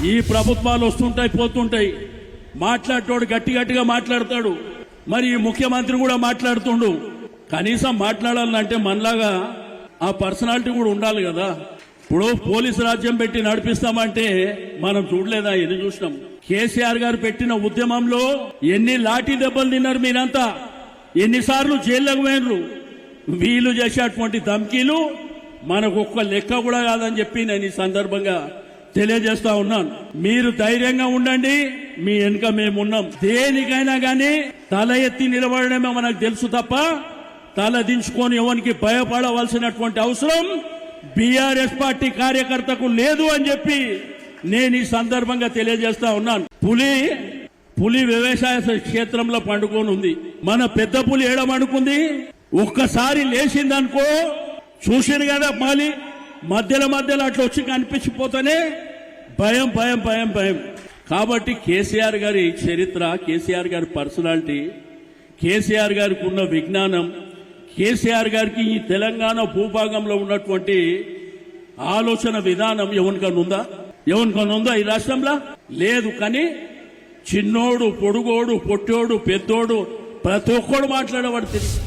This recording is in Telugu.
ఈ ప్రభుత్వాలు వస్తుంటాయి పోతుంటాయి, మాట్లాడేటోడు గట్టి గట్టిగా మాట్లాడతాడు. మరి ఈ ముఖ్యమంత్రి కూడా మాట్లాడుతుండు. కనీసం మాట్లాడాలంటే మనలాగా ఆ పర్సనాలిటీ కూడా ఉండాలి కదా. ఇప్పుడు పోలీసు రాజ్యం పెట్టి నడిపిస్తామంటే మనం చూడలేదా? ఎన్ని చూసినాం. కేసీఆర్ గారు పెట్టిన ఉద్యమంలో ఎన్ని లాఠీ దెబ్బలు తిన్నారు మీరంతా, ఎన్నిసార్లు జైల్లోకి పోయినరు. వీళ్ళు చేసేటువంటి ధమ్కీలు మనకు ఒక్క లెక్క కూడా కాదని చెప్పి నేను ఈ సందర్భంగా తెలియజేస్తా ఉన్నాను. మీరు ధైర్యంగా ఉండండి, మీ వెనుక మేమున్నాం. దేనికైనా గానీ తల ఎత్తి నిలబడడమే మనకు తెలుసు తప్ప తల దించుకొని ఎవరికి భయపడవలసినటువంటి అవసరం బీఆర్ఎస్ పార్టీ కార్యకర్తకు లేదు అని చెప్పి నేను ఈ సందర్భంగా తెలియజేస్తా ఉన్నాను. పులి వ్యవసాయ క్షేత్రంలో పండుకొని ఉంది. మన పెద్ద పులి ఏడమనుకుంది, ఒక్కసారి లేచిందనుకో చూసిన కదా మాలి మధ్యలో అట్లా వచ్చి కనిపించిపోతానే భయం భయం భయం భయం. కాబట్టి కేసీఆర్ గారి చరిత్ర, కేసీఆర్ గారి పర్సనాలిటీ, కేసీఆర్ గారికి ఉన్న విజ్ఞానం, కేసీఆర్ గారికి ఈ తెలంగాణ భూభాగంలో ఉన్నటువంటి ఆలోచన విధానం ఎవరికన్నా ఉందా ఈ రాష్ట్రంలో? లేదు. కానీ చిన్నోడు, పొడుగోడు, పొట్టోడు, పెద్దోడు ప్రతి ఒక్కడు మాట్లాడేవాడు తెలుసు.